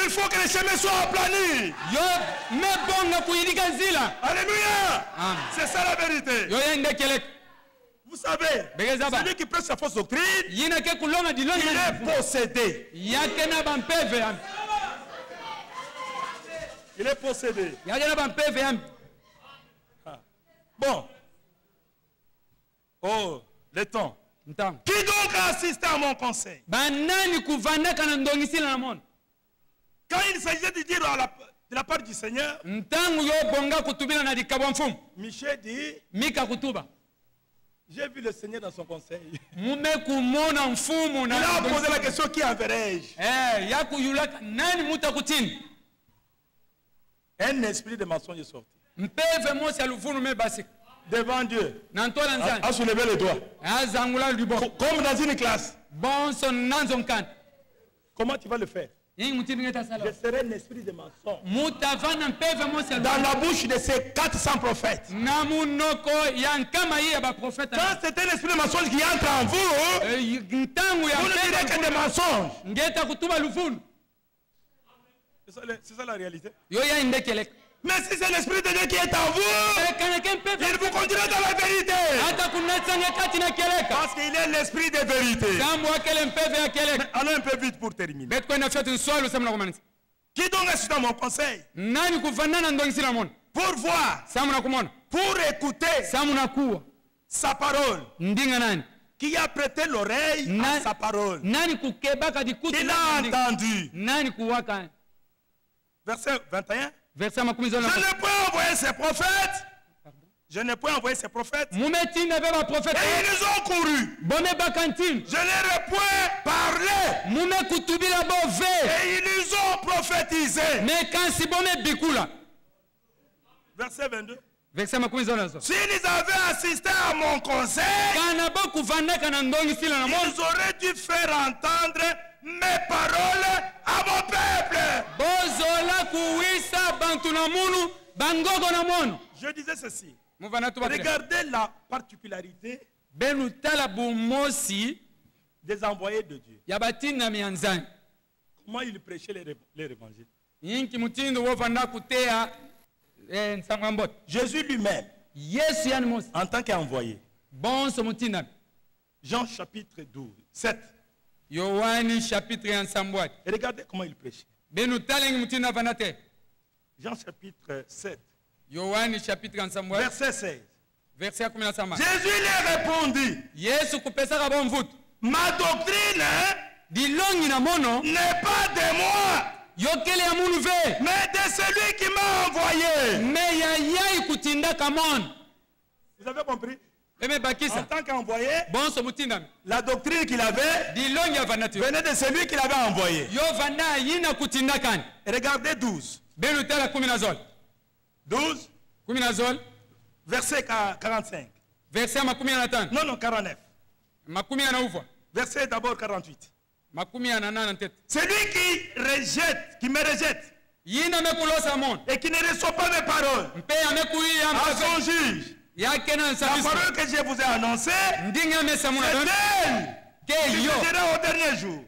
Il faut que les chemins soient aplanis. Alléluia. C'est ça la vérité. Vous savez, celui qui prêche sa fausse doctrine, il est possédé. Il est possédé. Bon. Oh, le temps. Qui donc a assisté à mon conseil? Quand il s'agit de dire de la part du Seigneur, Michel dit, j'ai vu le Seigneur dans son conseil. Il a posé la question, qui enverrai-je? Un esprit de mensonge est sorti. Devant Dieu. A soulevé les doigts. Comme dans une classe. Comment tu vas le faire? Je serai un esprit de mensonge dans la bouche de ces 400 prophètes. Quand c'est un esprit de mensonge qui entre en vous, vous ne direz que des mensonges. C'est ça la réalité. Mais si c'est l'esprit de Dieu qui est en vous, il vous conduira dans la vérité. Parce qu'il est l'esprit de vérité. Mais allons un peu vite pour terminer. Qui donc est dans mon conseil? Pour voir, pour écouter sa parole. Qui a prêté l'oreille à sa parole. Qui l'a entendu. Verset 21. Je n'ai point envoyé ces prophètes. Je n'ai point envoyé ces prophètes. Et ils ont couru. Je n'ai point parlé. Et ils ont prophétisé. Verset 22. S'ils avaient assisté à mon conseil, ils auraient dû faire entendre mes paroles à mon peuple. Je disais ceci. Regardez la particularité des envoyés de Dieu. Comment ils prêchaient les évangiles. Jésus lui-même, en tant qu'envoyé. Jean chapitre 12, 7. Et regardez comment il prêchait. Jean chapitre 7. Verset 16. Jésus leur répondit. Ma doctrine n'est pas de moi, mais de celui qui m'a envoyé. Vous avez compris? En tant qu'envoyé, la doctrine qu'il avait venait de celui qui l'avait envoyé. Et regardez 12. 12. Verset 45. Non, 49. Verset d'abord 48. Celui qui me rejette, et qui ne reçoit pas mes paroles, à son juge, la parole que je vous ai annoncée, c'est elle qui viendra au dernier jour.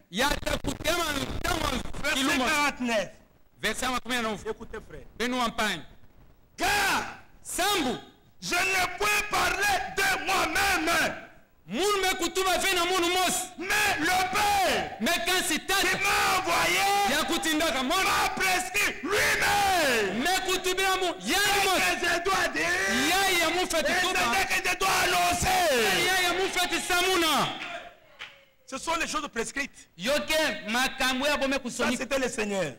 Verset 49. Écoutez, frère. Car je ne peux parler de moi-même, mais le Père qui m'a envoyé m'a prescrit lui-même ce que je dois dire et ce que je dois annoncer. Ce sont les choses prescrites. Ça, c'était le Seigneur.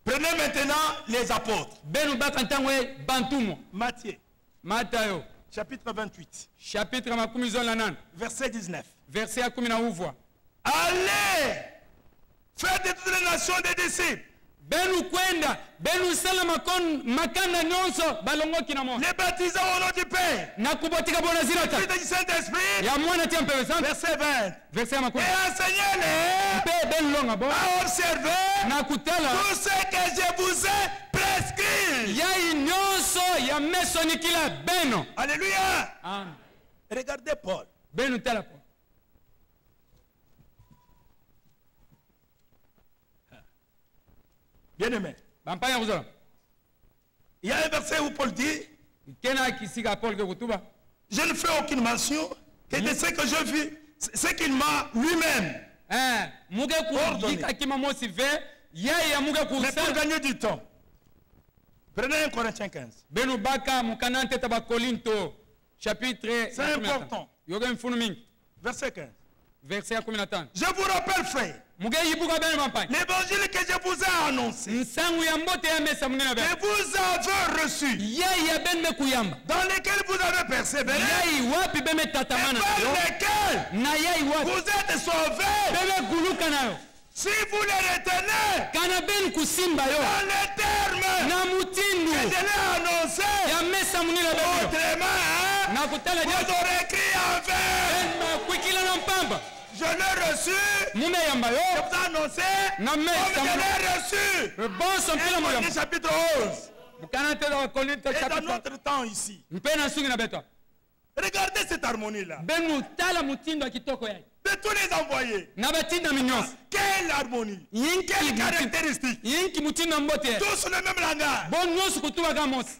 Prenez maintenant les apôtres. Matthieu. Chapitre 28. Verset 19. Allez, faites de toutes les nations des disciples. Les baptisants au nom du Père, du Saint-Esprit. Verset 20. Et enseignez-les à observer tout ce que je vous ai prescrit. Alléluia. Regardez Paul. Bien-aimé. Il y a un verset où Paul dit, je ne fais aucune mention que de ce que je vis, ce qu'il m'a lui-même ordonné. Mais pour gagner du temps, prenez 1 Corinthiens 15. C'est important. Verset 15. Je vous rappelle, frère, l'évangile que je vous ai annoncé, que vous avez reçu, dans lequel vous avez persévéré, et par lequel vous êtes sauvés, si vous les retenez, dans les termes que je l'ai annoncé, autrement, vous aurez écrit en vain. Je l'ai reçu, je vous ai annoncé, comme je l'ai reçu. 1 Corinthiens chapitre 11. Et dans notre temps ici, regardez cette harmonie-là. De tous les envoyés. Quelle harmonie, quelle caractéristique. Tous le même langage.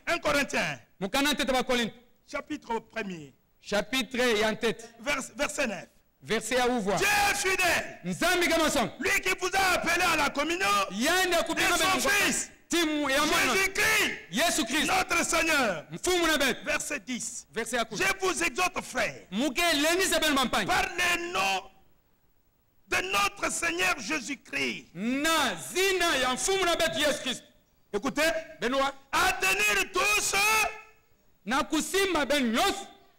1 Corinthiens, chapitre 1er. Verset 9. Verset à ouvrir. Dieu est fidèle. Lui qui vous a appelé à la communion de son Fils, Jésus-Christ, notre Seigneur. Verset 10. Je vous exhorte, frères, par le nom de notre Seigneur Jésus-Christ. Écoutez, à tenir tous.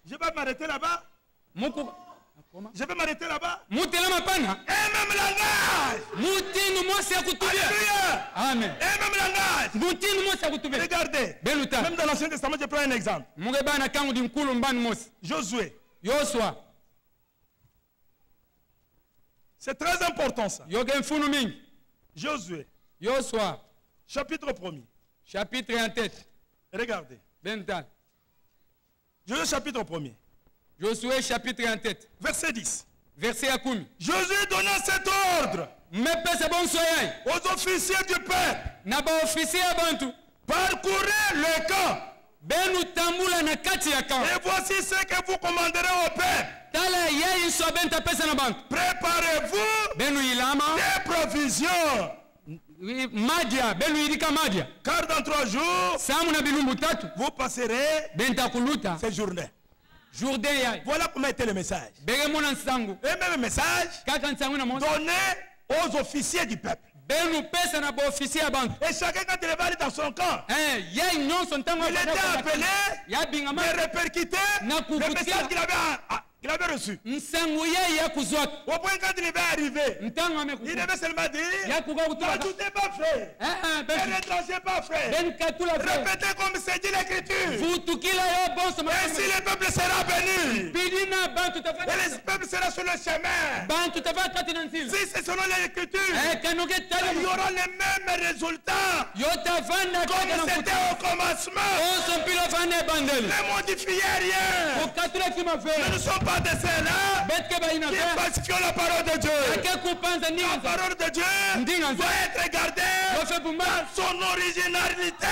Je vais m'arrêter là-bas. Je vais m'arrêter là-bas. Et même langage. Alléluia. Amen. Et même langage. Regardez. Même dans l'Ancien Testament, je prends un exemple. Josué. C'est très important ça. Josué. Chapitre 1er. Chapitre en tête. Regardez. Josué chapitre 1er. Josué chapitre en tête. Verset 10. Verset à Koumi. Josué donna cet ordre aux officiers du peuple. Parcourez le camp. Et voici ce que vous commanderez au peuple. Préparez-vous des provisions. Car dans 3 jours, vous passerez ces journées. Voilà comment était le message. Et même le message donné aux officiers du peuple. Et chacun quand il va aller dans son camp, il était appelé de répercuter le message qu'il avait reçu. Au point quand il va arriver, il devait seulement dire, n'ajoutez pas frère, ne retranchez pas frère, répétez comme c'est dit l'écriture. Et si le peuple sera béni, et le peuple sera sur le chemin, si c'est selon l'écriture, il y aura les mêmes résultats comme c'était au commencement. Ne modifiez rien. Nous ne sommes pas de ceux-là qui falsifions la parole de Dieu. La parole de Dieu doit être gardée dans son originalité.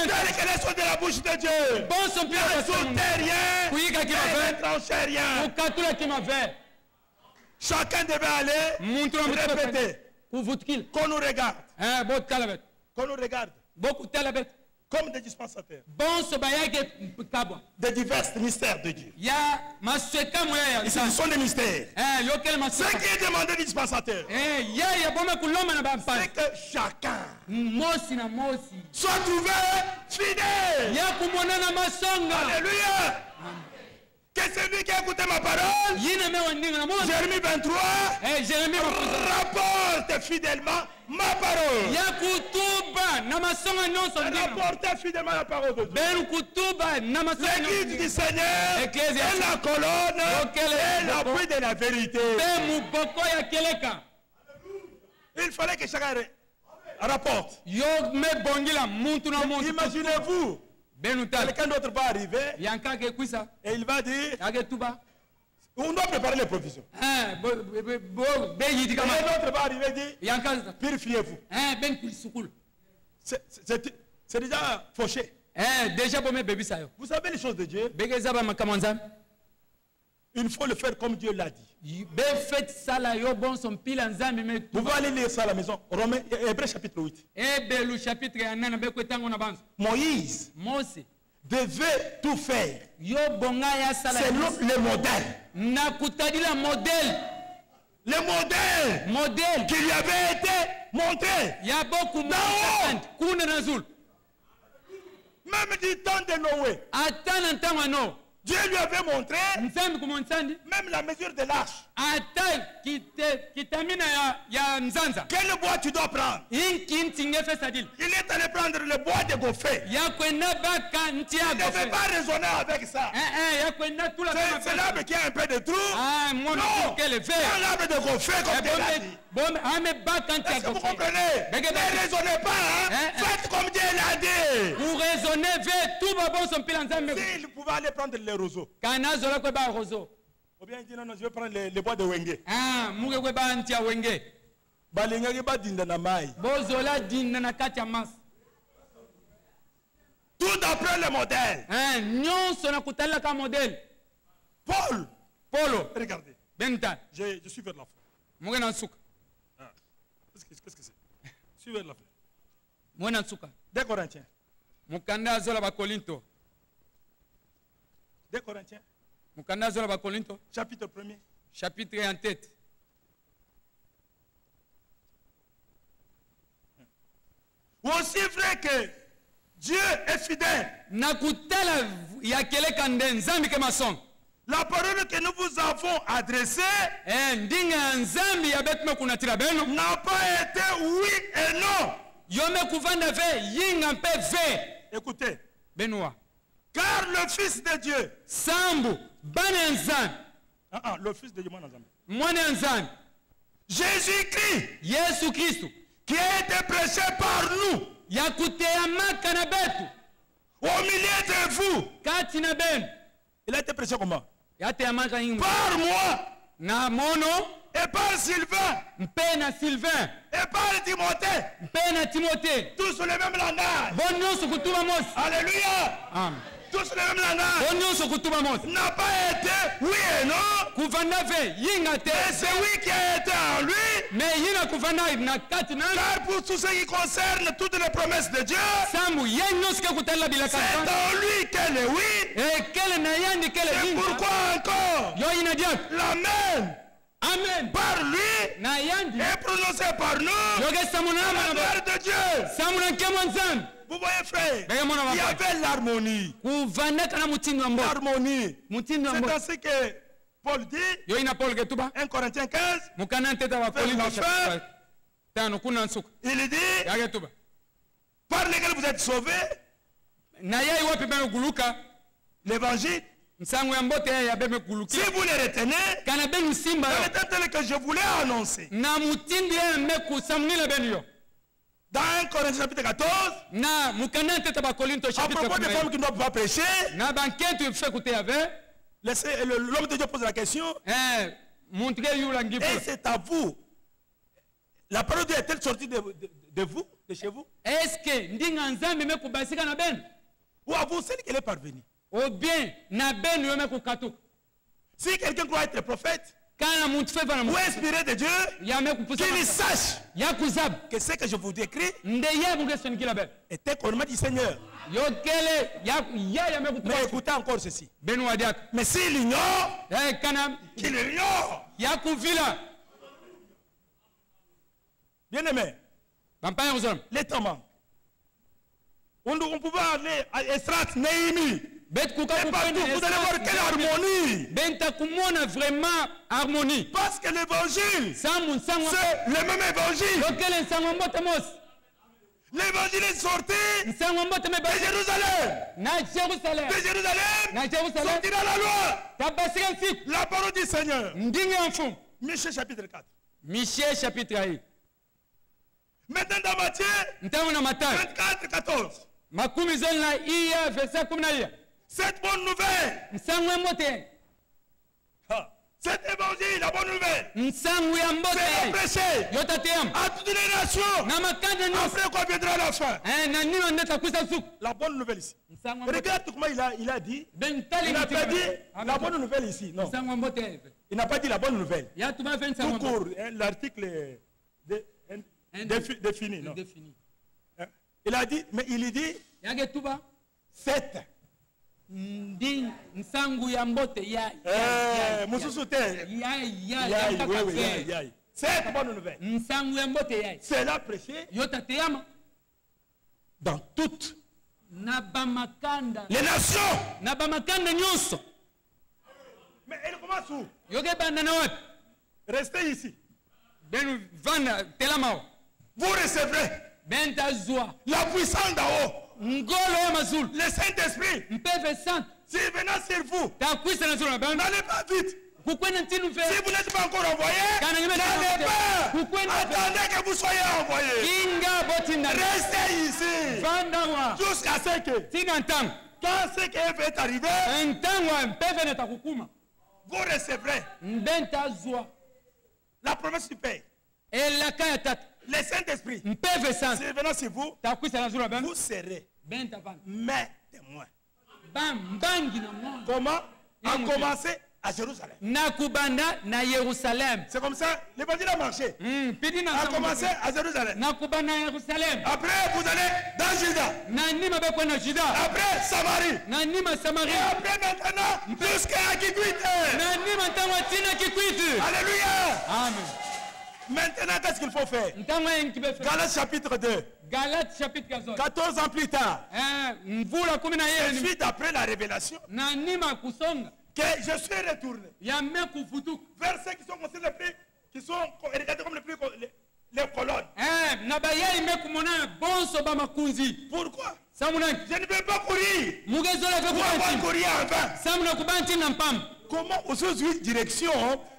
Telle qu'elle est sortie de la bouche de Dieu. N'ajoutez rien et ne tranchez rien. Chacun devait aller répéter qu'on nous regarde. Qu'on nous regarde. Comme des dispensateurs. Des divers mystères de Dieu. Ici, ce sont des mystères. Ce qui est demandé des dispensateurs, c'est que chacun soit trouvé fidèle. Alléluia. Que celui qui a écouté ma parole, Jérémie 23, rapporte fidèlement ma parole. Rapporte fidèlement la parole de Dieu. L'église du Seigneur est la colonne et l'appui de la vérité. Il fallait que chacun rapporte. Imaginez-vous. Quelqu'un d'autre va arriver et il va dire, On doit préparer les provisions. Et l'autre va arriver et dire, purifiez-vous. C'est déjà fauché. Vous savez les choses de Dieu. Il faut le faire comme Dieu l'a dit. Vous pouvez aller lire ça à la maison. Hébreux chapitre 8. Moïse devait tout faire selon le modèle. Le modèle qui lui avait été montré. Même du temps de Noé. Dieu lui avait montré même la mesure de l'arche. Quel bois tu dois prendre? Il est allé prendre le bois de Gophé. Il ne devait pas raisonner avec ça. C'est l'arbre qui a un peu de trou. Non, c'est l'arbre de Gophé comme Dieu l'a dit. Est-ce que vous comprenez? Ne raisonnez pas, hein? Faites comme Dieu l'a dit. Vous raisonnez, S'il pouvait aller prendre les roseaux. Ou bien il dit non, je vais prendre les bois de Wenge. Tout d'après le modèle. Paul. Regardez. Je suis vers la fin. Qu'est-ce que c'est? Je suis vers la fin. 2 Corinthiens. 2 Corinthiens. Chapitre 1er. Chapitre en tête. Aussi vrai que Dieu est fidèle. La parole que nous vous avons adressée n'a pas été oui et non. Écoutez. Car le Fils de Dieu, le Fils de Dieu, Jésus-Christ, qui a été prêché par nous, au milieu de vous, il a été prêché comment? Par moi, et par Sylvain, et par Timothée, tous le même langage. Alléluia. Amen. Tous le même langage. N'a pas été oui et non. Mais c'est oui qui a été en lui. Car pour tout ce qui concerne toutes les promesses de Dieu, c'est en lui qu'elle est oui. C'est pourquoi encore l'Amen. Amen. Par lui et prononcé par nous, la gloire de Dieu. Vous voyez, frère, il y avait l'harmonie. L'harmonie. C'est ainsi que Paul dit, 1 Corinthiens 15, il dit, par lesquels vous êtes sauvés, l'évangile. Si vous les retenez, c'est tel que je voulais annoncer. Dans 1 Corinthiens chapitre 14, à propos des femmes qui ne doivent pas prêcher, l'homme de Dieu pose la question, et c'est à vous. La parole de Dieu est-elle sortie de vous, de chez vous? Ou à vous, c'est qu'elle est parvenue? Ou bien, si quelqu'un croit être prophète ou inspiré de Dieu, qu'il sache que ce que je vous décris est un commandement du Seigneur. Mais écoutez encore ceci. Mais s'il ignore, qu'il ignore. Bien aimé, les temps manquent. On pouvait aller à Estrat, Néhémie. Et partout, vous allez voir quelle harmonie. Parce que l'évangile, c'est le même évangile. L'évangile est sorti de Jérusalem. Sortira la loi. La parole du Seigneur. Michée chapitre 4. Michée chapitre 1. Maintenant dans Matthieu 24, 14. Cette bonne nouvelle Cet évangile, la bonne nouvelle, nsangu ya mbote c'est prêché yotateyama à toutes les nations. na makanda nyonso Après quoi viendra la fin? na nini ndeta kuisa suku La bonne nouvelle ici. nsangu ya mbote Regarde comment il a dit. ben Il tali n'a pas dit la bonne nouvelle ici. Non. nsangu ya mbote Il n'a pas dit la bonne nouvelle. ya tuba fe Tout nsangu court, l'article défini. Non. défini Il a dit, mais il dit yage tuba 7. ndi nsangu ya mbote ya Mususu te. ya C'est la bonne nouvelle. nsangu ya mbote ya C'est là prêché yotateyama dans toutes na bamakanda les nations. na bamakanda nyonso Mais elle commence où? yoge banda na wapi Restez ici. benu vanda telama Vous recevrez ben tazwa la puissance d'en haut. ngolo ya mazulu Le Saint-Esprit. mpeve sant S'il venant sur vous, takwisa na zulu bana n'allez pas vite. kukwena ntinu fe Si vous n'êtes pas encore envoyé, Kana nyume n'allez pas. kukwena Attendez que vous soyez envoyé. kinga botinda Restez ici. vanda wa Jusqu'à ce que, tina ntango quand ce qui est arrivé, ntango wa mpeve na takukuma vous recevrez ben tazwa la promesse du Père. elaka ya tata Le Saint-Esprit. mpeve sant S'il venant sur vous, takwisa na zulu bana vous serez ben tavanda mes témoins. mbangi na mwana Comment? À commencer à Jérusalem. na kubanda na Yerusalem C'est comme ça, l'évangile a marché. pidi na A commencé à Jérusalem. na kubanda na Yerusalem Après, vous allez dans Juda. na nima bekwenda Juda Après, Samarie. na nima Et Samaria après, maintenant, jusqu'à Kikwite. na nima ntango tina Kikwiti. Alléluia. Amen. Maintenant, qu'est-ce qu'il faut faire? Ntango enkibefe Galates chapitre 2. Galates chapitre 14 14 ans plus tard. mvula 11 Suite après la révélation, na nima kusonga que je suis retourné ya me kufutuka vers ceux qui sont considérés les plus, qui sont regardés comme les colonnes. na bayai me kumona bonso ba makunzi Pourquoi? samuna Je ne vais pas courir. mugezola fe Pour avoir kubanti couru en vain. samuna kubanti na mpam Comment aujourd'hui direction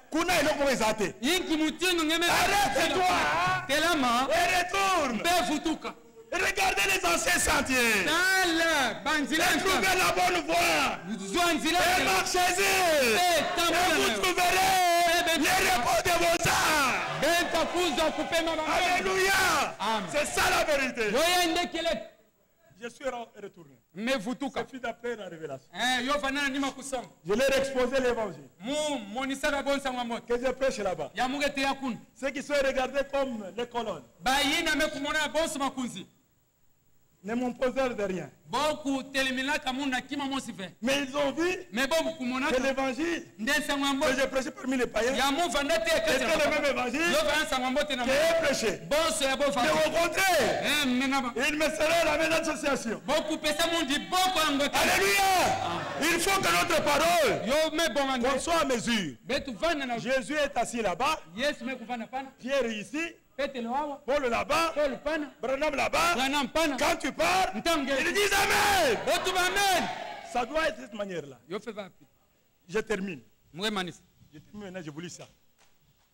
kuna ilo kwa ezate? yinki mutino ngeme Arrête-toi telama et retourne. be futuka Regardez les anciens sentiers. tala banzila Et trouvez la bonne voie. zwanzila Et marchez-y. Et vous trouverez les repos de vos âmes. benta kuza kupema baba Alléluia. Amen. C'est ça la vérité. yoyende kile Je suis retourné. me futuka C'est d'après la révélation. yo fanana nima kusonga Je leur exposé l'évangile mu monisaka bonsa ngwa que je prêche là-bas. ya mugete yakuna Ceux qui sont regardés comme les colonnes bayina me kumona bonso makunzi ne m'ont posé de rien. boku telemilaka muna kima mosi fe Mais ils ont vu me boku kumona que l'évangile ndensa ngwa que j'ai prêché parmi les païens ya mu vanda te était le même évangile yo vansa ngwa mbote na qui est prêché. bonso ya bo Mais fa au contraire, menaba il me serait la même association. boku pesa mundi boko angwete Alléluia. Il faut que notre parole yo me bomande qu'on soit à mesure. betu vana na Jésus est assis là-bas, Yesu me kuvana pana Pierre ici, petelo hawa Paul là-bas, Paul pana Branham là-bas. Bwana pana Quand tu parles, Ntange. ils disent Amen. botu bamen Ça doit être de cette manière-là. yo fe vapi Je termine. mwe manisi Je termine maintenant, je vous lis ça.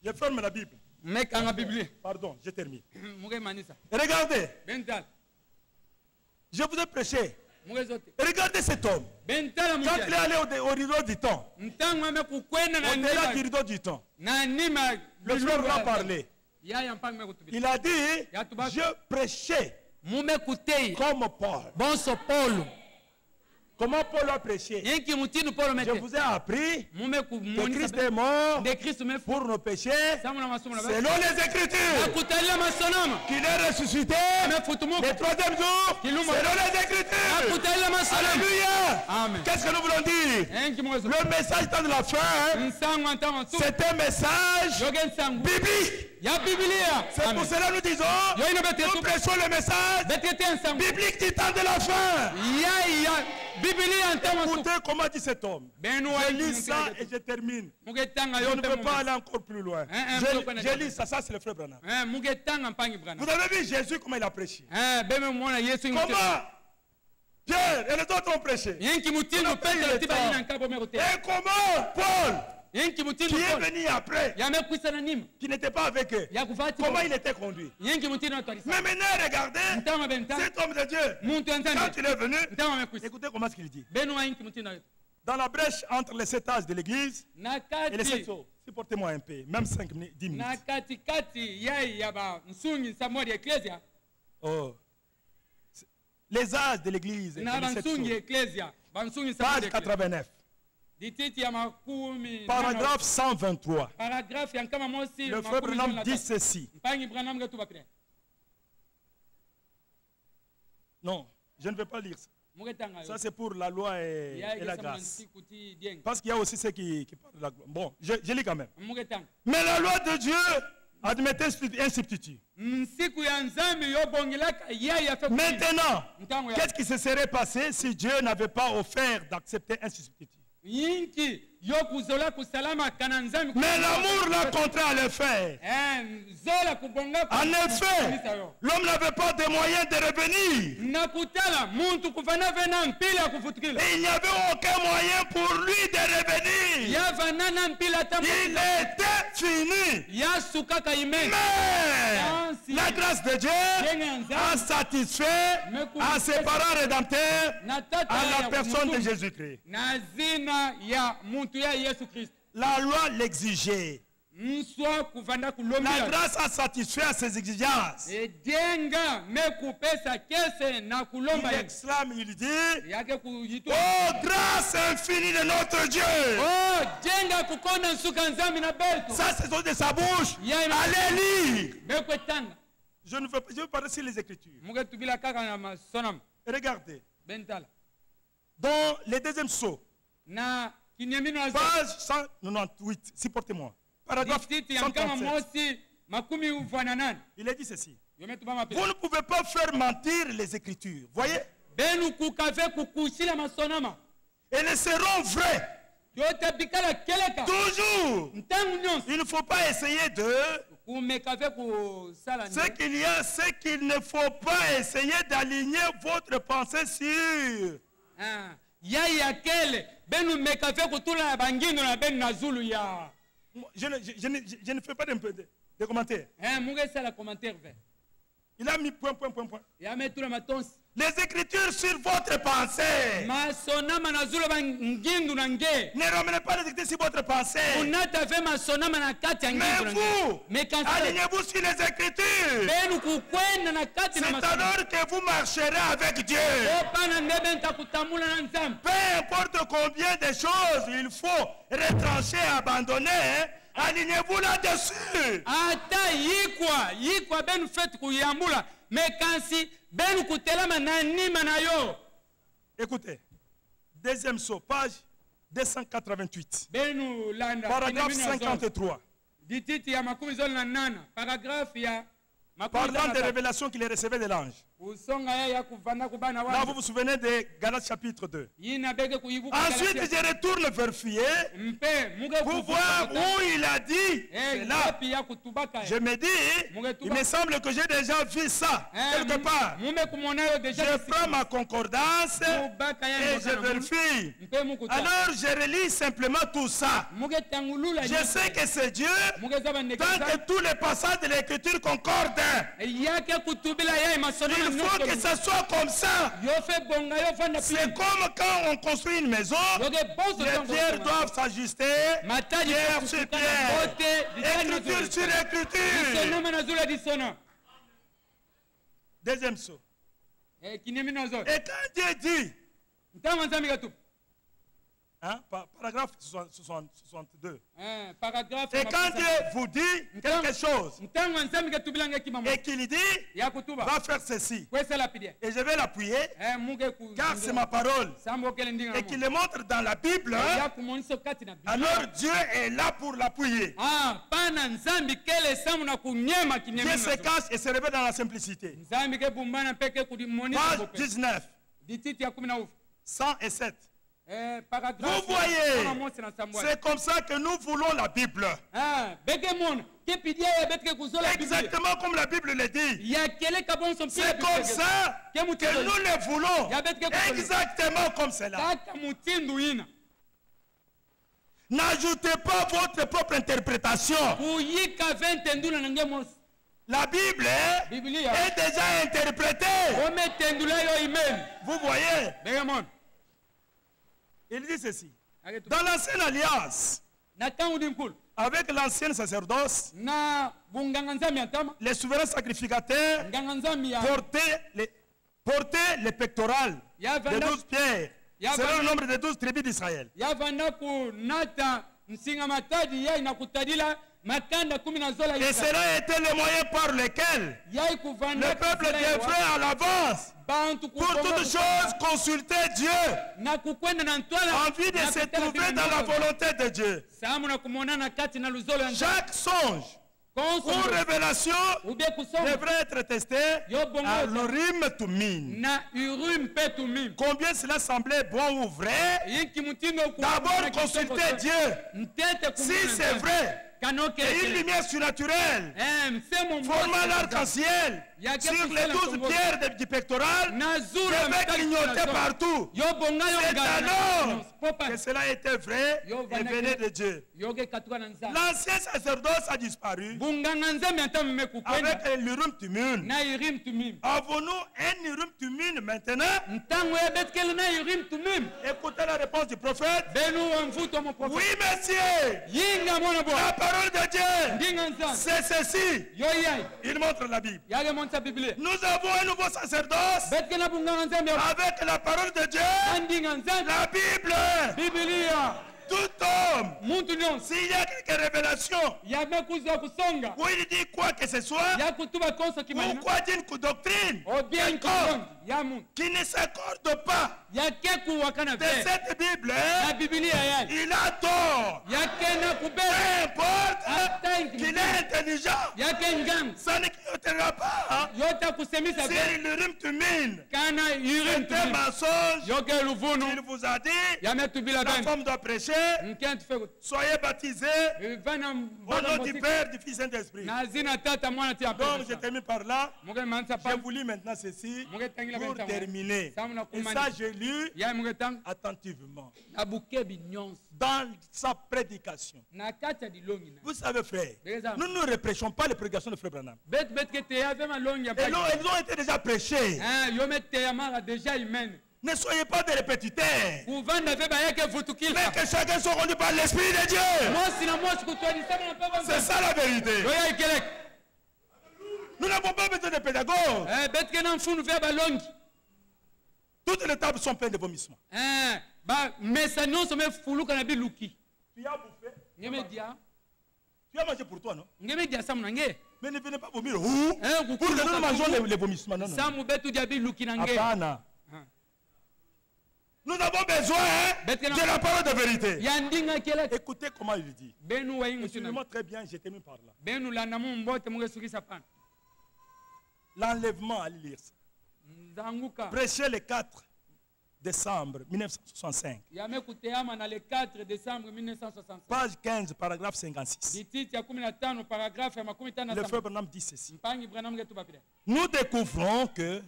Je ferme la Bible. mek anga biblia Pardon, je termine. mwe manisa Regardez, bental je vous ai prêché. mwe zote Regardez cet homme. bentala Quand il est mujia allé au rideau du temps, ntango ame kukwenda na au-delà du nima rideau du temps, na nima le Seigneur a parlé. yaya mpanga me kutubisa Il a dit, je prêchais mume kutei comme Paul. bonso Paulo Comment Paul a prêché? yenki mutinu Paulo Je mete vous ai appris mume que kumonisa Christ est mort de Kristo me pour nos péchés, samuna masomo na selon les Écritures, akutalia masonama qu'il est ressuscité me futumuka le troisième jour, Kiluma. selon les Écritures. akutalia masonama Alléluia. Amen. Qu'est-ce que nous voulons dire? yenki mwezo Le message dans la fin, nsango ntama tu c'est un message yoge nsango biblique. ya biblia C'est pour Amen. cela que nous disons, yo ina bete nous tu prêchons le message betete nsango biblique du temps de la fin. ya biblia ntama tu Écoutez comment dit cet homme. benu Je lis ça et je termine. mugetanga Je yo ne peux pas aller encore plus loin. Je lis ça, ça c'est le frère Branham. mugetanga mpangi brana Vous avez vu Jésus comment il a prêché. beme muona Yesu Comment Pierre et les autres ont prêché. yenki mutino petro tiba ina nkabo mekote Et comment Paul, yenki mutino qui est Paul venu après, ya mekwisa na nima qui n'était pas avec eux, ya kufati comment il était conduit. yenki mutino atwarisa Mais maintenant, regardez, ntama benta cet homme de Dieu, muntu quand antande il est venu, ntama mekwisa écoutez comment ce qu'il dit. benu wa yenki mutino Dans la brèche entre les 7 âges de l'église et les 7 sceaux. Supportez-moi un peu, même 5 minutes, 10 minutes. Oh. Les âges de l'église et les 7 sceaux. Page 89. Paragraphe 123. Le frère Branham dit ceci. Non, je ne vais pas lire ça. Ça, c'est pour la loi et la grâce. Parce qu'il y a aussi ceux qui parlent de la gloire. Bon, je lis quand même. Mais la loi de Dieu admettait un substitut. Maintenant, qu'est-ce qui se serait passé si Dieu n'avait pas offert d'accepter un substitut? Mais l'amour l'a contraint à le faire. En effet, l'homme n'avait pas de moyens de revenir. Et il n'y avait aucun moyen pour lui de revenir. Il était fini. Mais la grâce de Dieu a satisfait à ses parents rédempteurs à la personne de Jésus-Christ. La loi l'exigeait. La grâce a satisfait à ses exigences. Il exclame, il dit: oh, grâce infinie de notre Dieu. Ça, c'est de sa bouche. Allez lire. Je ne veux pas, je veux parler sur les Écritures. Regardez. Dans le deuxième sceau, page 198, supportez-moi. Paragraphe 137. Il a dit ceci: vous ne pouvez pas faire mentir les Écritures. Voyez? Et elles seront vraies. Toujours. Il ne faut pas essayer de... Ce qu'il ne faut pas essayer d'aligner votre pensée sur... Je ne fais pas de commentaires. Il a mis point. Les Écritures sur votre pensée. Ne ramenez pas les Écritures sur votre pensée. Mais vous, alignez-vous sur les Écritures. C'est alors que vous marcherez avec Dieu. Peu importe combien de choses il faut retrancher, abandonner, alignez-vous là-dessus. Écoutez, deuxième saut, page 288, paragraphe 53. Parlant des révélations qu'il recevait de l'ange. Là, vous vous souvenez de Galates chapitre 2. Ensuite, je retourne vers Fier pour voir où il a dit cela. Je me dis, il me semble que j'ai déjà vu ça quelque part. Je prends ma concordance et je vérifie. Alors, je relis simplement tout ça. Je sais que c'est Dieu tant que tous les passages de l'Écriture concordent. Il faut que ça soit comme ça. C'est comme quand on construit une maison, les pierres doivent s'ajuster, pierre sur pierre, écriture sur écriture. Deuxième saut. Et quand Dieu dit, paragraphe 62. Et quand Dieu vous dit quelque chose et qu'il dit va faire ceci et je vais l'appuyer car c'est ma parole et qu'il le montre dans la Bible, alors Dieu est là pour l'appuyer. Dieu se cache et se révèle dans la simplicité. Page 19, 107. Vous voyez, c'est comme ça que nous voulons la Bible. Exactement comme la Bible le dit. C'est comme ça que nous le voulons. Exactement comme cela. N'ajoutez pas votre propre interprétation. La Bible est déjà interprétée. Vous voyez. Il dit ceci. Dans l'ancienne alliance, avec l'ancien sacerdoce, les souverains sacrificateurs portaient les pectorales de 12 pierres, selon le nombre de 12 tribus d'Israël. Et cela était le moyen par lequel le peuple devrait à l'avance, pour toutes choses, consulter Dieu en vue de se trouver dans la volonté de Dieu. Chaque songe ou révélation devrait être testé à l'Urim Tumim. Combien cela semblait bon ou vrai, d'abord consulter Dieu. Si c'est vrai, et une lumière surnaturelle formant l'arc-en-ciel sur les 12 pierres du pectoral devait clignoter partout. C'est alors que cela était vrai et venait de Dieu. L'ancien sacerdoce a disparu avec l'Urim Tumim. Avons-nous un Urim Tumim maintenant? Écoutez la réponse du prophète. Oui, monsieur. La parole de Dieu, c'est ceci. Il montre la Bible. Nous avons un nouveau sacerdoce avec la parole de Dieu, la Bible. Tout homme, s'il y a quelques révélations, où il dit quoi que ce soit, ou quoi d'une doctrine, qui ne s'accorde pas de cette Bible, il a tort. Peu importe qu'il est intelligent, ça ne quittera pas. C'est l'Urim Tumim. C'est un mensonge qu'il vous a dit. La femme doit prêcher. Soyez baptisés au nom du Père, du Fils et de l'Esprit. Donc je termine par là. Je vous lis maintenant ceci pour terminer. Et ça, j'ai lu attentivement dans sa prédication. Vous savez, frère, nous ne reprêchons pas les prédications de Frère Branham. Elles ont été déjà prêchées. Ne soyez pas des répétiteurs. Mais que chacun soit rendu par l'Esprit de Dieu. C'est ça la vérité. Nous n'avons pas besoin de pédagogues. Toutes les tables sont pleines de vomissements. Tu as bouffé. Tu as mangé pour toi, non? Mais ne venez pas vomir. Pour que nous mangeons les vomissements. Non, non. Nous avons besoin de la parole de vérité. Écoutez comment il dit. Suivez-moi très bien, je termine par là. L'enlèvement, allez lire ça. Prêché le 4 décembre 1965. Page 15, paragraphe 56. Le frère Branham dit ceci. Nous découvrons que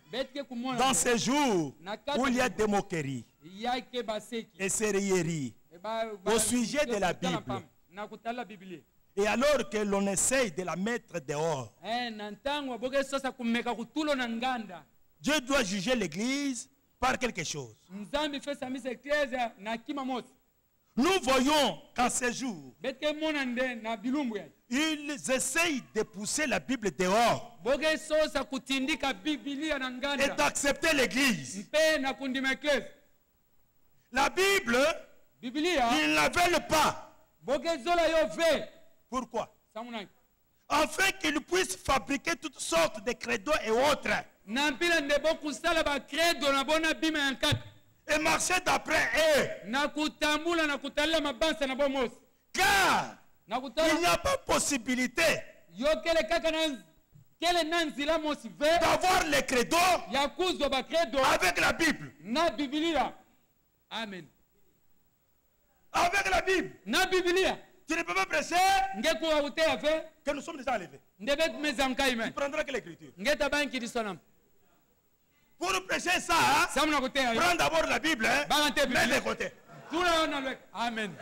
dans ces jours où il y a des moqueries et sérieries au sujet de la Bible, et alors que l'on essaye de la mettre dehors, Dieu doit juger l'Église par quelque chose. Nous voyons qu'en ces jours, ils essayent de pousser la Bible dehors et d'accepter l'Église. La Bible, ils ne la veulent pas. Pourquoi? Afin qu'ils puissent fabriquer toutes sortes de credos et autres. Et marcher d'après eux. Car il n'y a pas possibilité d'avoir les credos avec la Bible. Amen. Avec la Bible. Tu ne peux pas prêcher que nous sommes déjà enlevés. Tu prendras que l'écriture. Pour prêcher ça, prends d'abord la Bible, mets de côté. Amen.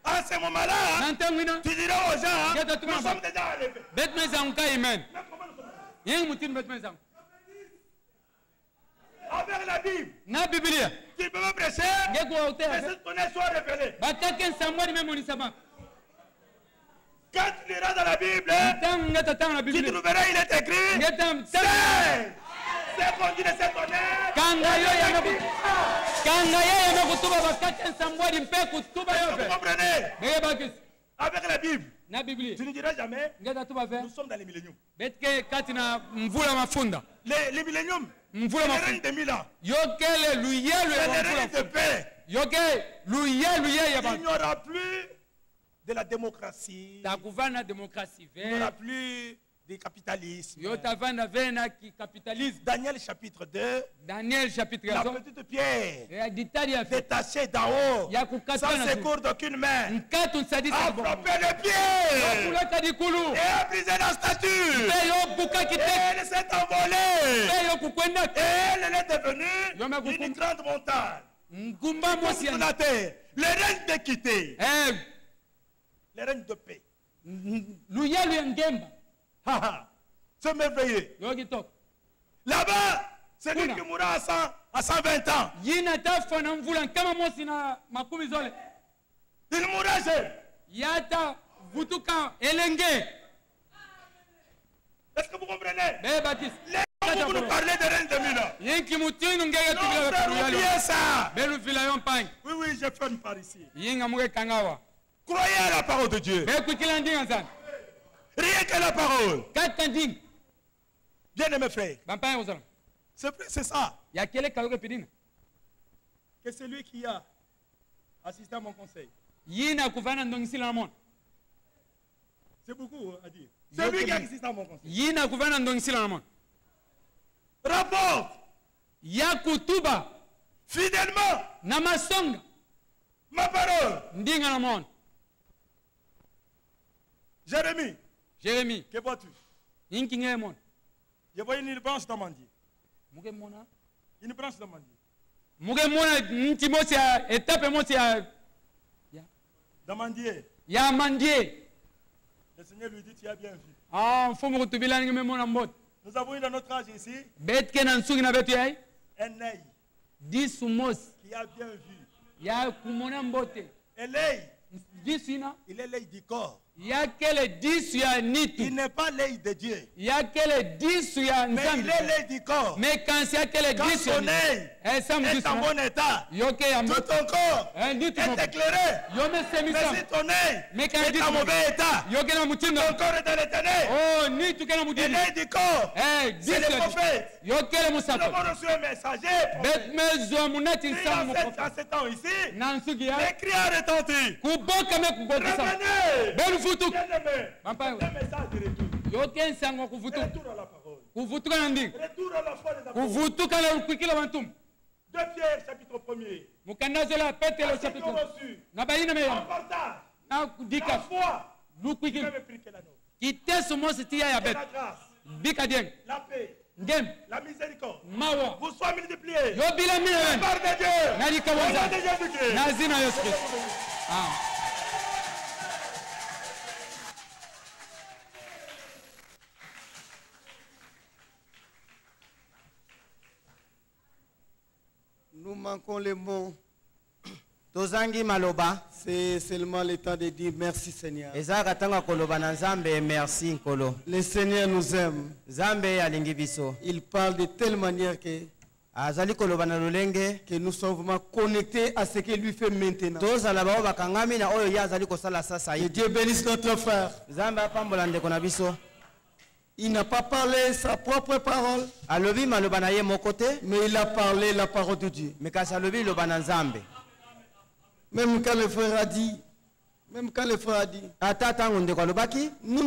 À ce moment-là, tu diras aux gens, nous sommes déjà enlevés. Avec la Bible, tu Tu ne peux pas prêcher. Mais ce qu'on est soit révélé. Quand tu liras dans la Bible, tu trouveras il est écrit. C'est qu'on dit de se connaître. Vous comprenez? Avec la Bible, tu ne diras jamais. Nous sommes dans les milléniums. Les milléniums, c'est le règne de 1000 ans. C'est le règne de paix. Il n'y aura plus de la démocratie. Il n'y aura plus de capitalisme. Daniel chapitre 2. La petite pierre détachée d'en haut, sans secours d'aucune main, a frappé le pied et a brisé la statue. Et elle s'est envolée. Et elle est devenue une grande montagne. Sur la terre, le règne d'équité, le règne de paix. C'est merveilleux. Là-bas, c'est lui qui mourra à 120 ans. Il mourra jeune. Est-ce que vous comprenez? Vous nous parlez de règne de 1000 ans. Non, oubliez ça. Oui, oui, je ferme par ici. Croyez à la parole de Dieu. Rien que la parole. Bien aimé frère. C'est ça. Que celui qui a assisté à mon conseil. C'est beaucoup à dire. Celui qui a assisté à mon conseil. Rapporte. Fidèlement. Ma parole. Jérémie. Que vois-tu? Je vois une branche d'amandier. Une branche d'amandier. D'amandier. Le Seigneur lui dit, tu as bien vu. Nous avons eu dans notre âge ici un œil qui a bien vu. Et l'œil, il est l'œil du corps. Il n'est pas l'œil de Dieu. Mais il est l'œil du corps. Quand ton œil est en bon état, tout ton corps est éclairé. Mais si ton œil est en mauvais état, ton corps est dans les ténèbres. Et l'œil du corps, c'est le prophète. Nous avons reçu un messager. En ce temps ici, les cris ont retenti. Revenez. Bien-aimé, un message de retour. Retour à la parole. Retour à la foi des apôtres. 2 Pierre chapitre 1er. Ceux qui ont reçu en partage la foi, même prix que la nôtre. Et la grâce, la paix, la miséricorde vous soient multipliés. Par de Dieu. Au nom de Jésus-Christ. Nous manquons les mots. Tozangi maloba. C'est seulement le temps de dire merci Seigneur. Ezaka tanga koloba na Nzambe merci nkolo. Le Seigneur nous aime. Nzambe alingi biso. Il parle de telle manière que azali koloba na lolenge que nous sommes vraiment connectés à ce qu'il lui fait maintenant. Tozala bao bakangami na oyo ya azali kosala sasa Que Dieu bénisse notre frère. Nzambe apambola ndeko na biso. Il n'a pas parlé sa propre parole, alobi maloba na ye mokote, mais il a parlé la parole de Dieu. Mais kasi alobi loba na Nzambe. Même quand le frère a dit, nous ne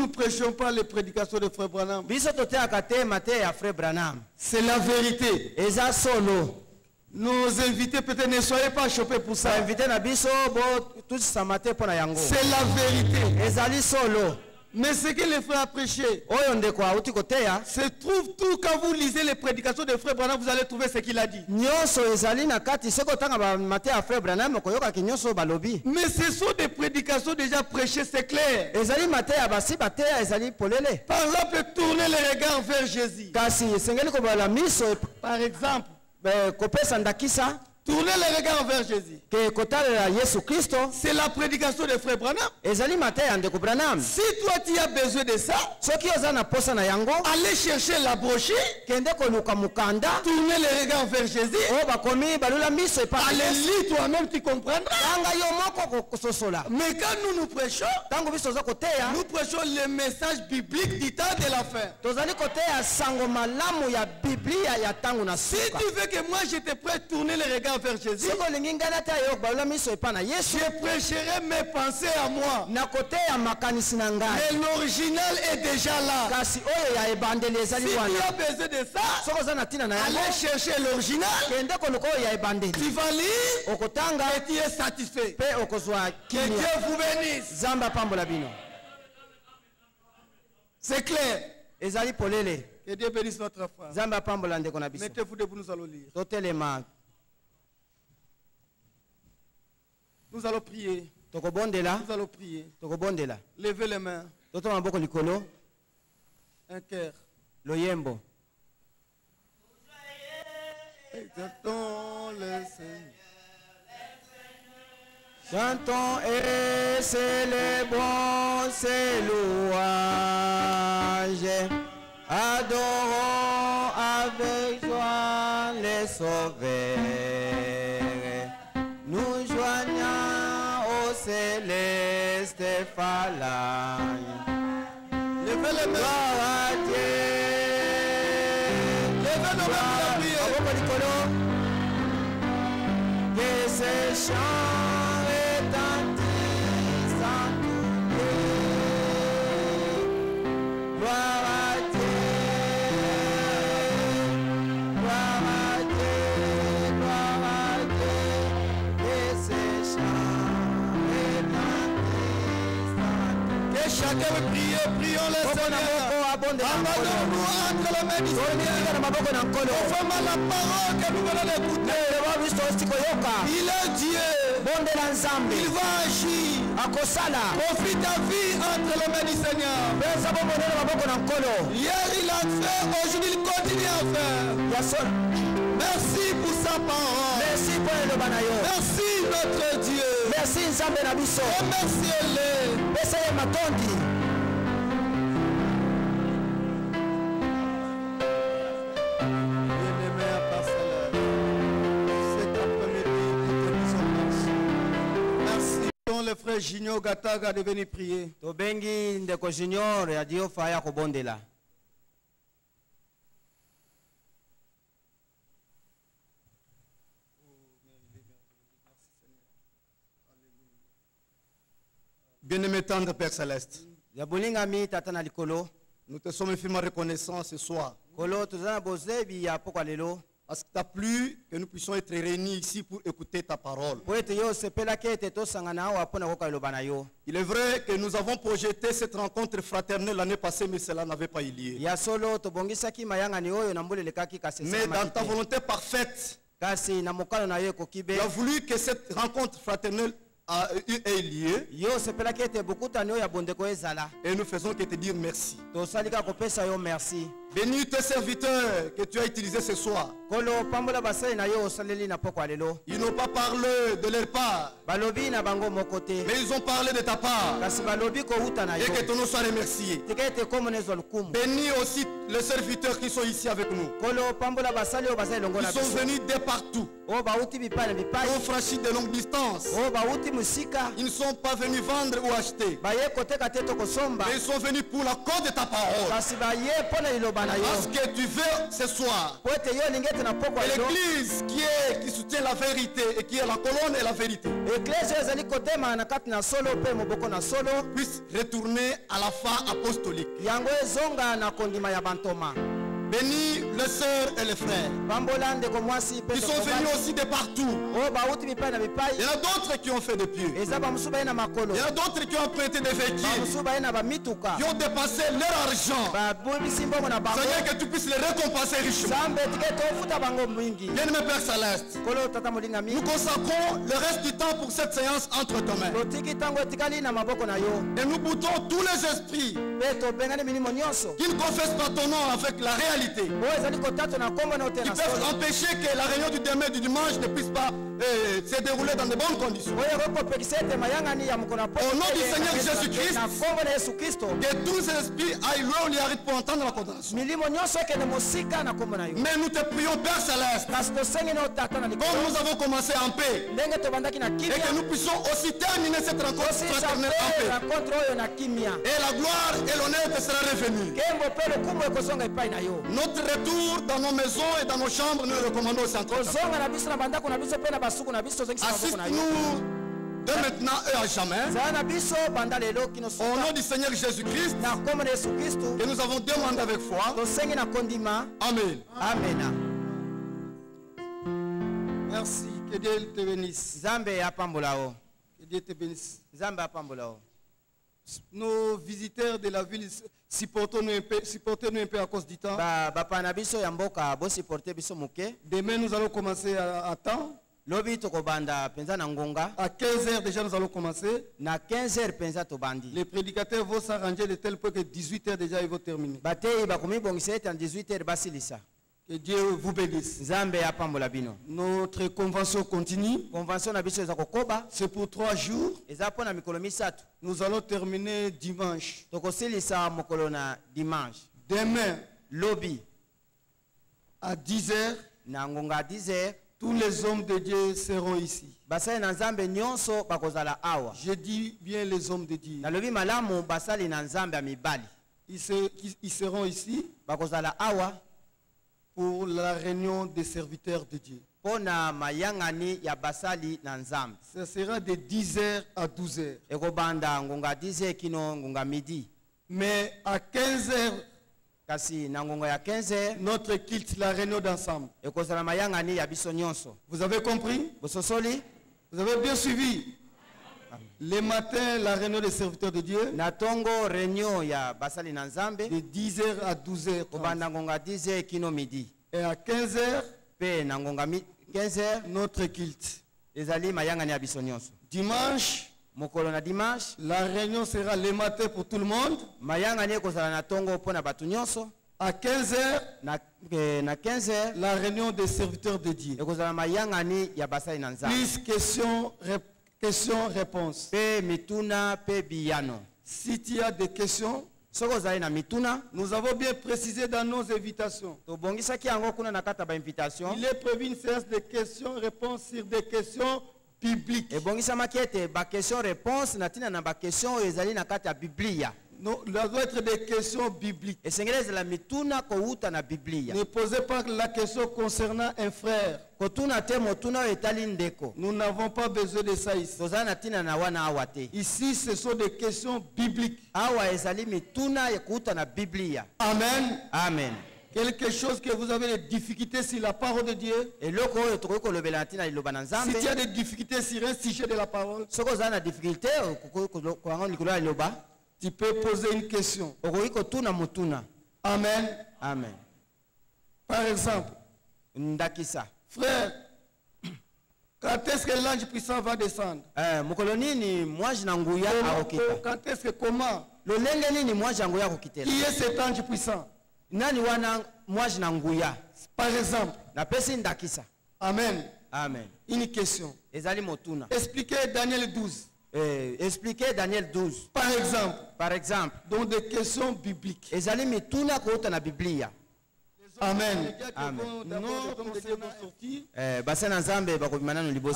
prêchons pas les prédications de frère Branham. C'est la vérité. Nos invités peut-être ne soyez pas chopés pour ça. C'est la vérité. Mais ce que les frères a prêché se trouve tout quand vous lisez les prédications de frère Branham, vous allez trouver ce qu'il a dit. Mais ce sont des prédications déjà prêchées, c'est clair. Par exemple, tournez les regards vers Jésus. Par exemple, Tournez les regards vers Jésus. C'est la prédication de Frère Branham. Si toi tu as besoin de ça, allez chercher la brochure. Tournez les regards vers Jésus. Allez lire toi-même, tu comprendras. Mais quand nous prêchons, nous prêchons le message biblique du temps de la fin. Si tu veux que moi je te prête tourner les regards vers Jésus, je prêcherai mes pensées à moi. Mais l'original est déjà là. Si tu as besoin de ça, allez chercher l'original. Tu vas lire et tu es satisfait. Que Dieu vous bénisse. C'est clair. Que Dieu bénisse notre frère. Mettez-vous debout, nous allons lire. Nous allons prier. Nous allons prier. Levez les mains. Un cœur. Exaltons le Seigneur. Chantons et célébrons ses louanges. Adorons avec joie les sauveurs. Nous joignons au céleste phalange. Levez les mains. Gloire à Dieu. Levez nos mains pour la prière. Que ces chants retentissent en tout lieu. Gloire à Dieu. Gloire à Dieu. Gloire à Dieu. Que ces chants retentissent en tout lieu. Que chacun veut prier, prions le Seigneur. Abandonnons-nous entre les mains du Seigneur. Conformément à la parole que nous venons d'écouter. Il est Dieu. Il va agir. Profite ta vie entre les mains du Seigneur. Hier il a fait, aujourd'hui il continue à faire. Merci pour sa parole. Merci notre Dieu. Remerciez-le. Le frère Junior Gataga de venir prier. Tobengi ndeko Junior ya dio faya kobondela. Bien-aimé tendre Père Céleste, Ya bolinga mi tatana likolo. nous te sommes infiniment reconnaissants ce soir. Kolo tuzana bozebi ya pokwa lelo. Parce que tu as plu que nous puissions être réunis ici pour écouter ta parole. Il est vrai que nous avons projeté cette rencontre fraternelle l'année passée, mais cela n'avait pas eu lieu. Mais dans ta volonté parfaite, tu as voulu que cette rencontre fraternelle ait lieu. Et nous faisons que te dire merci. Bénis tes serviteurs que tu as utilisés ce soir. Ils n'ont pas parlé de leur part, mais ils ont parlé de ta part. Et que ton nom soit remercié. Bénis aussi les serviteurs qui sont ici avec nous. Ils sont venus de partout. Ils ont franchi de longues distances. Ils ne sont pas venus vendre ou acheter. Mais ils sont venus pour la cause de ta parole. Parce que tu veux ce soir que l'église qui soutient la vérité et qui est la colonne et la vérité puisse retourner à la foi apostolique. Bénis les sœurs et les frères. Ils sont venus aussi de partout. Il y en a d'autres qui ont fait des pieux. Il y en a d'autres qui ont emprunté des véhicules, qui ont dépassé leur argent. Seigneur, que tu puisses les récompenser richement. Bien-aimé Père Céleste, nous consacrons le reste du temps pour cette séance entre tes mains. Et nous boutons tous les esprits qui ne confessent pas ton nom avec la réalité. qualité. Ils peuvent empêcher que la réunion du demain du dimanche ne puisse pas se dérouler dans de bonnes conditions. Au nom du Seigneur Jésus-Christ, que tous ces esprits aillent loin où il arrive pour entendre la condamnation. Mais nous te prions, Père Céleste, comme nous avons commencé en paix, et que nous puissions aussi terminer cette rencontre fraternelle en paix. Et la gloire et l'honneur te sera revenu. Notre retour dans nos maisons et dans nos chambres, nous le recommandons au Saint-Esprit. Assiste-nous de maintenant et à jamais. Au nom du Seigneur Jésus-Christ, que nous avons demandé avec foi. Amen. Amen. Merci. Que Dieu te bénisse. Que Dieu te bénisse. Nos visiteurs de la ville, supportez-nous un peu à cause du temps. Demain, nous allons commencer à temps. À 15h déjà nous allons commencer. Les prédicateurs vont s'arranger de tel point que 18h déjà ils vont terminer. Que Dieu vous bénisse. Notre convention continue. C'est pour 3 jours. Nous allons terminer dimanche. Demain, à 10h. Tous les hommes de Dieu seront ici. Je dis bien les hommes de Dieu. Ils seront ici pour la réunion des serviteurs de Dieu. Ce sera de 10h à 12h. Mais à 15h, notre culte, la réunion d'ensemble. Vous avez compris? Vous avez bien suivi? Le matin, la réunion des serviteurs de Dieu. De 10h à 12h. Et à 15h, notre culte. Dimanche, la réunion sera le matin pour tout le monde. À 15h, la réunion des serviteurs de Dieu. Plus questions-réponses. Si tu as des questions, nous avons bien précisé dans nos invitations. Il est prévu une séance de questions-réponses sur des questions bibliques. Non, ça doit être des questions bibliques. Ne posez pas la question concernant un frère. Nous n'avons pas besoin de ça ici. Ici, ce sont des questions bibliques. Amen. Amen. Quelque chose que vous avez des difficultés sur la parole de Dieu. Si tu as des difficultés sur un sujet de la parole, tu peux poser une question. Amen. Amen. Par exemple, frère, quand est-ce que l'ange puissant va descendre? Quand est-ce que comment? Qui est cet ange puissant? Par exemple. Amen. Amen. Une question. Expliquez Daniel 12. Expliquez Daniel 12. Par exemple. Donc des questions bibliques. Amen. Amen.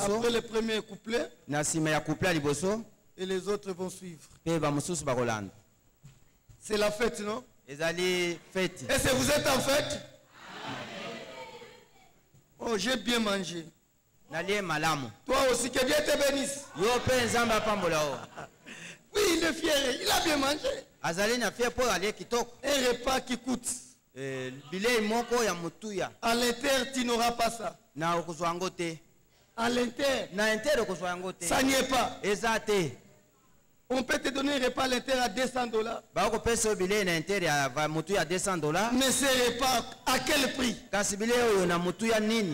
Après le premier couplet, et les autres vont suivre. C'est la fête, non? Est-ce que vous êtes en fête? Oh, j'ai bien mangé. Toi aussi, que Dieu te bénisse. Oui, il est fier, il a bien mangé. Un repas qui coûte. À l'inter, tu n'auras pas ça. À l'inter, ça n'y est pas. On peut te donner un repas à l'inter à $200. Mais ce repas, à quel prix?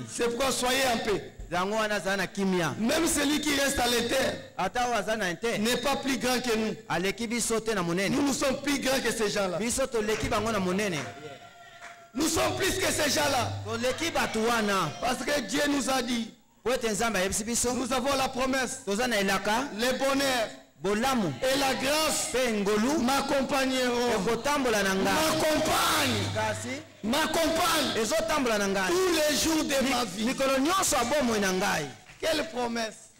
C'est pourquoi soyez en paix. Même celui qui reste à l'inter n'est pas plus grand que nous. Nous sommes plus grands que ces gens-là. Nous sommes plus que ces gens-là. Parce que Dieu nous a dit, nous avons la promesse, le bonheur et la grâce m'accompagneront. M'accompagne tous les jours de ma vie. Quelle promesse?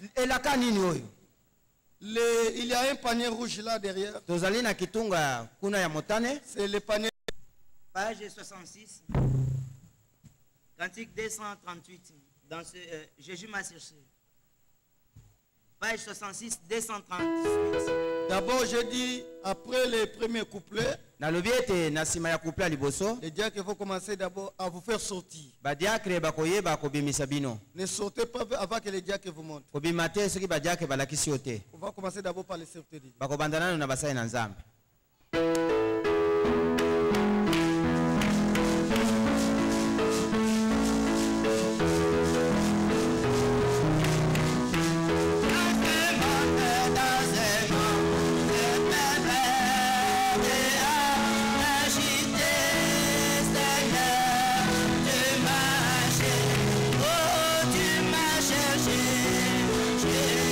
Il y a un panier rouge là derrière. C'est le panier. Page 66. Cantique 238. Dans ce, Jésus m'a cherché. Page 66, 238. D'abord, je dis, après les premiers couplets, les diacres vont commencer d'abord à vous faire sortir. Ne sortez pas avant que les diacres vous montrent. On va commencer d'abord par les serviteurs. Yeah.